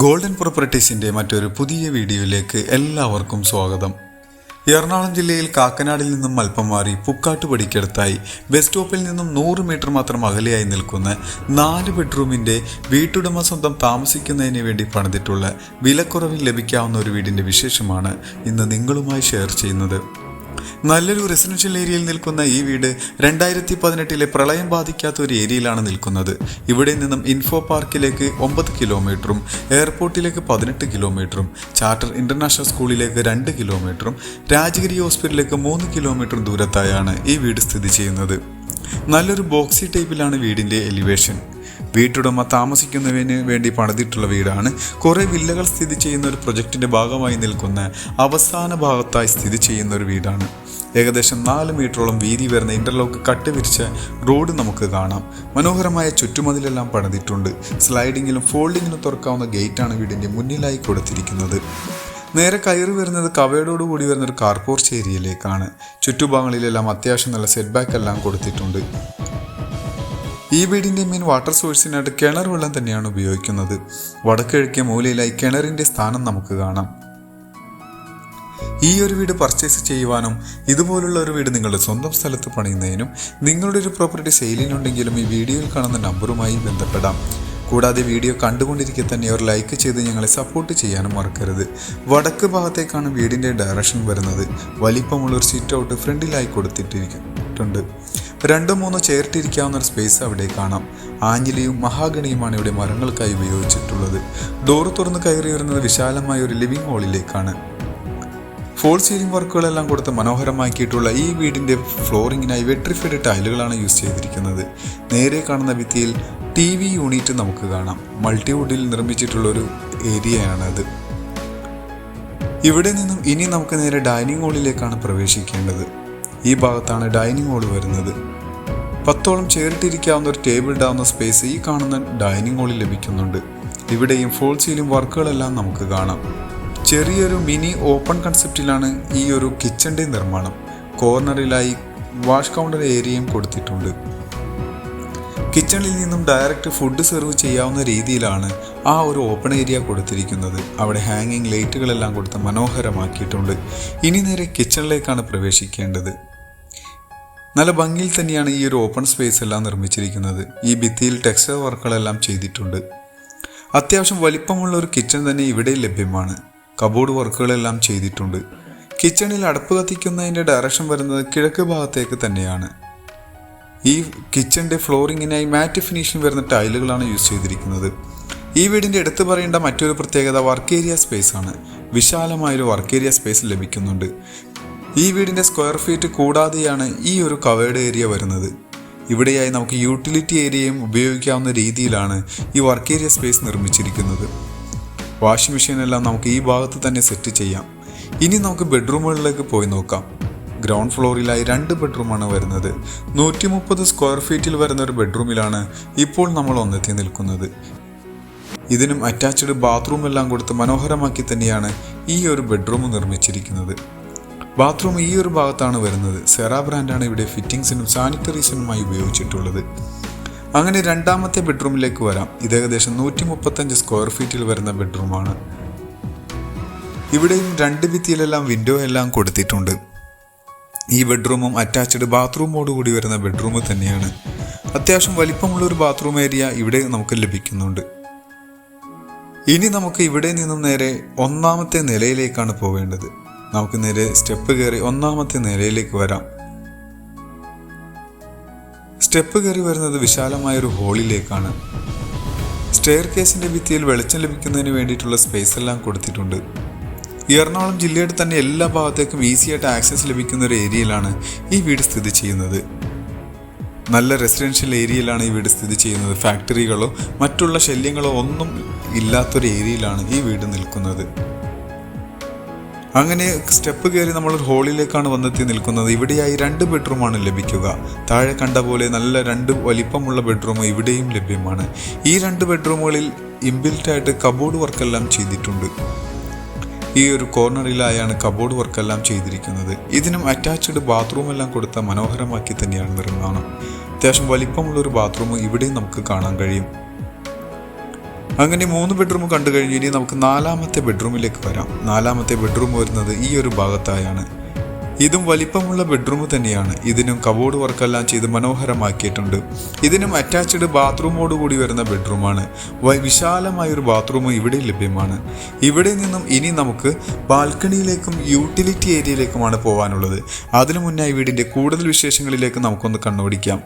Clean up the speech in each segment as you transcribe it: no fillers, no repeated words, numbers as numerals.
Golden പ്രോപ്പർട്ടീസിൻ്റെ മറ്റൊരു പുതിയ വീഡിയോയിലേക്ക് എല്ലാവർക്കും സ്വാഗതം. എറണാകുളം ജില്ലയിൽ കാക്കനാടിൽ നിന്നും അല്പം മാറി പുക്കാട്ടുപടിക്കടുത്തായി ബസ് സ്റ്റോപ്പിൽ നിന്നും 100 മീറ്റർ മാത്രം അകലെയായി നിൽക്കുന്ന 4 ബെഡ്റൂമിൻ്റെ വീട്ടുടമ സ്വന്തം താമസിക്കുന്നതിന് വേണ്ടി പണിതിട്ടുള്ള വിലക്കുറവിൽ ലഭിക്കാവുന്ന ഒരു വീടിൻ്റെ വിശേഷമാണ് ഇന്ന് നിങ്ങളുമായി ഷെയർ ചെയ്യുന്നത്. നല്ലൊരു റെസിഡൻഷ്യൽ ഏരിയയിൽ നിൽക്കുന്ന ഈ വീട് 2018 പ്രളയം ബാധിക്കാത്ത ഒരു ഏരിയയിലാണ് നിൽക്കുന്നത്. ഇവിടെ നിന്നും ഇൻഫോ പാർക്കിലേക്ക് 9 കിലോമീറ്ററും എയർപോർട്ടിലേക്ക് 18 കിലോമീറ്ററും ചാർട്ടർ ഇന്റർനാഷണൽ സ്കൂളിലേക്ക് 2 കിലോമീറ്ററും രാജഗിരി ഹോസ്പിറ്റലിലേക്ക് 3 കിലോമീറ്റർ ദൂരത്തായാണ് ഈ വീട് സ്ഥിതി ചെയ്യുന്നത്. നല്ലൊരു ബോക്സി ടൈപ്പിലാണ് വീടിൻ്റെ എലിവേഷൻ. വീട്ടുടമ താമസിക്കുന്നതിന് വേണ്ടി പണിതിട്ടുള്ള വീടാണ്. കുറേ വില്ലകൾ സ്ഥിതി ചെയ്യുന്ന ഒരു പ്രൊജക്റ്റിൻ്റെ ഭാഗമായി നിൽക്കുന്ന അവസാന ഭാഗത്തായി സ്ഥിതി ചെയ്യുന്ന ഒരു വീടാണ്. ഏകദേശം 4 മീറ്ററോളം വീതി വരുന്ന ഇന്റർലോക്ക് കട്ട് വിരിച്ച റോഡ് നമുക്ക് കാണാം. മനോഹരമായ ചുറ്റുമതിലെല്ലാം പണിതിട്ടുണ്ട്. സ്ലൈഡിങ്ങിലും ഫോൾഡിങ്ങിലും തുറക്കാവുന്ന ഗേറ്റാണ് വീടിൻ്റെ മുന്നിലായി കൊടുത്തിരിക്കുന്നത്. നേരെ കയറി വരുന്നത് കവേഡോട് കൂടി വരുന്നൊരു കാർ പോർച്ച് ഏരിയയിലേക്കാണ്. ചുറ്റുഭാഗങ്ങളിലെല്ലാം അത്യാവശ്യം നല്ല സെറ്റ് ബാക്ക് എല്ലാം കൊടുത്തിട്ടുണ്ട്. ഈ വീടിൻ്റെ മെയിൻ വാട്ടർ സോഴ്സിനായിട്ട് കിണർ വെള്ളം തന്നെയാണ് ഉപയോഗിക്കുന്നത്. വടക്കിഴക്കേ മൂലയിലായി കിണറിൻ്റെ സ്ഥാനം നമുക്ക് കാണാം. ഈ ഒരു വീട് പർച്ചേസ് ചെയ്യുവാനും ഇതുപോലുള്ള ഒരു വീട് നിങ്ങളുടെ സ്വന്തം സ്ഥലത്ത് പണിയുന്നതിനും നിങ്ങളുടെ ഒരു പ്രോപ്പർട്ടി സെയിലിനുണ്ടെങ്കിലും ഈ വീഡിയോയിൽ കാണുന്ന നമ്പറുമായി ബന്ധപ്പെടാം. കൂടാതെ വീഡിയോ കണ്ടുകൊണ്ടിരിക്കെ തന്നെ ഒരു ലൈക്ക് ചെയ്ത് ഞങ്ങളെ സപ്പോർട്ട് ചെയ്യാനും മറക്കരുത്. വടക്ക് ഭാഗത്തേക്കാണ് വീടിൻ്റെ ഡയറക്ഷൻ വരുന്നത്. വലിപ്പമുള്ളൊരു സിറ്റ് ഔട്ട് ഫ്രണ്ടിലായി കൊടുത്തിട്ടുണ്ട്. 2-3 ചേർത്തിരിക്കാവുന്ന ഒരു സ്പേസ് അവിടെ കാണാം. ആഞ്ഞിലിയും മഹാഗണിയുമാണ് ഇവിടെ മരങ്ങൾക്കായി ഉപയോഗിച്ചിട്ടുള്ളത്. ഡോറ് തുറന്ന് കയറി വരുന്നത് വിശാലമായ ഒരു ലിവിംഗ് ഹാളിലേക്കാണ്. ഫോൾ സീലിംഗ് വർക്കുകളെല്ലാം കൊടുത്ത് മനോഹരമാക്കിയിട്ടുള്ള ഈ വീടിൻ്റെ ഫ്ലോറിങ്ങിനായി വെട്രിഫൈഡ് ടൈലുകളാണ് യൂസ് ചെയ്തിരിക്കുന്നത്. നേരെ കാണുന്ന ഭിത്തിയിൽ TV യൂണിറ്റ് നമുക്ക് കാണാം. മൾട്ടിവുഡിൽ നിർമ്മിച്ചിട്ടുള്ളൊരു ഏരിയയാണത്. ഇവിടെ നിന്നും ഇനി നമുക്ക് നേരെ ഡൈനിങ് ഹാളിലേക്കാണ് പ്രവേശിക്കേണ്ടത്. ഈ ഭാഗത്താണ് ഡൈനിങ് ഹാൾ വരുന്നത്. 10ഓളം ചേർത്തിരിക്കാവുന്ന ഒരു ടേബിൾ ഇടാവുന്ന സ്പേസ് ഈ കാണുന്ന ഡൈനിങ് ഹാളിൽ ലഭിക്കുന്നുണ്ട്. ഇവിടെയും ഫോൾ സീലിംഗ് വർക്കുകളെല്ലാം നമുക്ക് കാണാം. ചെറിയൊരു മിനി ഓപ്പൺ കൺസെപ്റ്റിലാണ് ഈ ഒരു കിച്ചൻ്റെ നിർമ്മാണം. കോർണറിലായി വാഷ് കൗണ്ടർ ഏരിയയും കൊടുത്തിട്ടുണ്ട്. കിച്ചണിൽ നിന്നും ഡയറക്റ്റ് ഫുഡ് സെർവ് ചെയ്യാവുന്ന രീതിയിലാണ് ആ ഒരു ഓപ്പൺ ഏരിയ കൊടുത്തിരിക്കുന്നത്. അവിടെ ഹാങ്ങിങ് ലൈറ്റുകളെല്ലാം കൊടുത്ത് മനോഹരമാക്കിയിട്ടുണ്ട്. ഇനി നേരെ കിച്ചണിലേക്കാണ് പ്രവേശിക്കേണ്ടത്. നല്ല ഭംഗിയിൽ തന്നെയാണ് ഈ ഒരു ഓപ്പൺ സ്പേസ് എല്ലാം നിർമ്മിച്ചിരിക്കുന്നത്. ഈ ഭിത്തിയിൽ ടെക്സ്ചർ വർക്കുകളെല്ലാം ചെയ്തിട്ടുണ്ട്. അത്യാവശ്യം വലിപ്പമുള്ള ഒരു കിച്ചൺ തന്നെ ഇവിടെ ലഭ്യമാണ്. കബോർഡ് വർക്കുകളെല്ലാം ചെയ്തിട്ടുണ്ട്. കിച്ചണിൽ അടുപ്പ് കത്തിക്കുന്നതിൻ്റെ ഡയറക്ഷൻ വരുന്നത് കിഴക്ക് ഭാഗത്തേക്ക് തന്നെയാണ്. ഈ കിച്ചൻ്റെ ഫ്ലോറിങ്ങിനായി മാറ്റ് ഫിനിഷിംഗ് വരുന്ന ടൈലുകളാണ് യൂസ് ചെയ്തിരിക്കുന്നത്. ഈ വീടിൻ്റെ എടുത്തു പറയേണ്ട മറ്റൊരു പ്രത്യേകത വർക്ക് ഏരിയ സ്പേസ് ആണ്. വിശാലമായൊരു വർക്ക് ഏരിയ സ്പേസ് ലഭിക്കുന്നുണ്ട്. ഈ വീടിൻ്റെ സ്ക്വയർ ഫീറ്റ് കൂടാതെയാണ് ഈ ഒരു കവേർഡ് ഏരിയ വരുന്നത്. ഇവിടെയായി നമുക്ക് യൂട്ടിലിറ്റി ഏരിയയും ഉപയോഗിക്കാവുന്ന രീതിയിലാണ് ഈ വർക്ക് ഏരിയ സ്പേസ് നിർമ്മിച്ചിരിക്കുന്നത്. വാഷിംഗ് മെഷീനെല്ലാം നമുക്ക് ഈ ഭാഗത്ത് തന്നെ സെറ്റ് ചെയ്യാം. ഇനി നമുക്ക് ബെഡ്റൂമുകളിലേക്ക് പോയി നോക്കാം. ഗ്രൗണ്ട് ഫ്ലോറിലായി 2 ബെഡ്റൂമാണ് വരുന്നത്. 130 സ്ക്വയർ ഫീറ്റിൽ വരുന്ന ഒരു ബെഡ്റൂമിലാണ് ഇപ്പോൾ നമ്മൾ ഒന്നെത്തി നിൽക്കുന്നത്. ഇതിനും അറ്റാച്ച്ഡ് ബാത്റൂം എല്ലാം കൊടുത്ത് മനോഹരമാക്കി തന്നെയാണ് ഈ ഒരു ബെഡ്റൂം നിർമ്മിച്ചിരിക്കുന്നത്. ബാത്റൂം ഈ ഒരു ഭാഗത്താണ് വരുന്നത്. സെറ ബ്രാൻഡാണ് ഇവിടെ ഫിറ്റിംഗ്സിനും സാനിറ്ററീസിനുമായി ഉപയോഗിച്ചിട്ടുള്ളത്. അങ്ങനെ രണ്ടാമത്തെ ബെഡ്റൂമിലേക്ക് വരാം. ഇത് ഏകദേശം 135 സ്ക്വയർ ഫീറ്റിൽ വരുന്ന ബെഡ്റൂമാണ്. ഇവിടെയും 2 ഭിത്തിയിലെല്ലാം വിൻഡോ എല്ലാം കൊടുത്തിട്ടുണ്ട്. ഈ ബെഡ്റൂമും അറ്റാച്ച്ഡ് ബാത്റൂമോട് കൂടി വരുന്ന ബെഡ്റൂം തന്നെയാണ്. അത്യാവശ്യം വലിപ്പമുള്ളൊരു ബാത്റൂം ഏരിയ ഇവിടെ നമുക്ക് ലഭിക്കുന്നുണ്ട്. ഇനി നമുക്ക് ഇവിടെ നിന്നും നേരെ 1ാമത്തെ നിലയിലേക്കാണ് പോവേണ്ടത്. നമുക്ക് നേരെ സ്റ്റെപ്പ് കയറി 1ാമത്തെ നിലയിലേക്ക് വരാം. സ്റ്റെപ്പ് കയറി വരുന്നത് വിശാലമായൊരു ഹാളിലേക്കാണ്. സ്റ്റെയർ കേസിൻ്റെ ഭിത്തിയിൽ വെളിച്ചം ലഭിക്കുന്നതിന് വേണ്ടിയിട്ടുള്ള സ്പേസ് എല്ലാം കൊടുത്തിട്ടുണ്ട്. എറണാകുളം ജില്ലയുടെ തന്നെ എല്ലാ ഭാഗത്തേക്കും ഈസിയായിട്ട് ആക്സസ് ലഭിക്കുന്ന ഒരു ഏരിയയിലാണ് ഈ വീട് സ്ഥിതി ചെയ്യുന്നത്. നല്ല റെസിഡൻഷ്യൽ ഏരിയയിലാണ് ഈ വീട് സ്ഥിതി ചെയ്യുന്നത്. ഫാക്ടറികളോ മറ്റുള്ള ശല്യങ്ങളോ ഒന്നും ഇല്ലാത്തൊരു ഏരിയയിലാണ് ഈ വീട് നിൽക്കുന്നത്. അങ്ങനെ സ്റ്റെപ്പ് കയറി നമ്മൾ ഹോളിലേക്കാണ് വന്നെത്തി നിൽക്കുന്നത്. ഇവിടെയായി 2 ബെഡ്റൂമാണ് ലഭിക്കുക. താഴെ കണ്ട പോലെ നല്ല 2 വലിപ്പമുള്ള ബെഡ്റൂം ഇവിടെയും ലഭ്യമാണ്. ഈ 2 ബെഡ്റൂമുകളിൽ ഇൻബിൽറ്റായിട്ട് കബോർഡ് വർക്കെല്ലാം ചെയ്തിട്ടുണ്ട്. ഈ ഒരു കോർണറിലായാണ് കബോർഡ് വർക്കെല്ലാം ചെയ്തിരിക്കുന്നത്. ഇതിനും അറ്റാച്ച്ഡ് ബാത്റൂം എല്ലാം കൊടുത്ത മനോഹരമാക്കി തന്നെയാണ് നിർമ്മാണം. അത്യാവശ്യം വലിപ്പമുള്ളൊരു ബാത്റൂം ഇവിടെയും നമുക്ക് കാണാൻ കഴിയും. അങ്ങനെ 3 ബെഡ്റൂം കണ്ടു കഴിഞ്ഞ് ഇനി നമുക്ക് 4ാമത്തെ ബെഡ്റൂമിലേക്ക് വരാം. 4ാമത്തെ ബെഡ്റൂം വരുന്നത് ഈ ഒരു ഭാഗത്തായാണ്. ഇതും വലിപ്പമുള്ള ബെഡ്റൂം തന്നെയാണ്. ഇതിനും കബോർഡ് വർക്കെല്ലാം ചെയ്ത് മനോഹരമാക്കിയിട്ടുണ്ട്. ഇതിനും അറ്റാച്ച്ഡ് ബാത്റൂമോട് കൂടി വരുന്ന ബെഡ്റൂമാണ്. വിശാലമായൊരു ബാത്റൂം ഇവിടെ ലഭ്യമാണ്. ഇവിടെ നിന്നും ഇനി നമുക്ക് ബാൽക്കണിയിലേക്കും യൂട്ടിലിറ്റി ഏരിയയിലേക്കുമാണ് പോകാനുള്ളത്. അതിനു മുന്നായി വീടിൻ്റെ കൂടുതൽ വിശേഷങ്ങളിലേക്ക് നമുക്കൊന്ന് കണ്ണോടിക്കാം.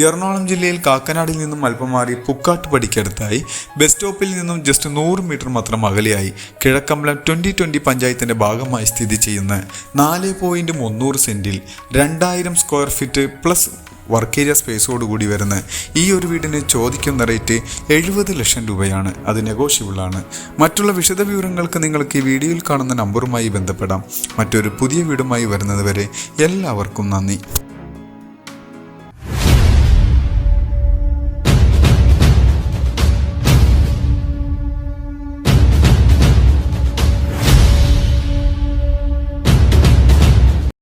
എറണാകുളം ജില്ലയിൽ കാക്കനാടിൽ നിന്നും അല്പം മാറി പുക്കാട്ട് പടിക്കടുത്തായി ബസ് സ്റ്റോപ്പിൽ നിന്നും ജസ്റ്റ് 100 മീറ്റർ മാത്രം അകലെയായി കിഴക്കമ്പലം 2020 പഞ്ചായത്തിൻ്റെ ഭാഗമായി സ്ഥിതി ചെയ്യുന്ന 4.300 സെൻറ്റിൽ 2000 square feet plus work area സ്പേസോടുകൂടി വരുന്ന ഈ ഒരു വീടിന് ചോദിക്കുന്ന റേറ്റ് 70 ലക്ഷം രൂപയാണ്. അത് നെഗോഷ്യബിളാണ്. മറ്റുള്ള വിശദ വിവരങ്ങൾക്ക് നിങ്ങൾക്ക് ഈ വീഡിയോയിൽ കാണുന്ന നമ്പറുമായി ബന്ധപ്പെടാം. മറ്റൊരു പുതിയ വീടുമായി വരുന്നത് വരെ എല്ലാവർക്കും നന്ദി.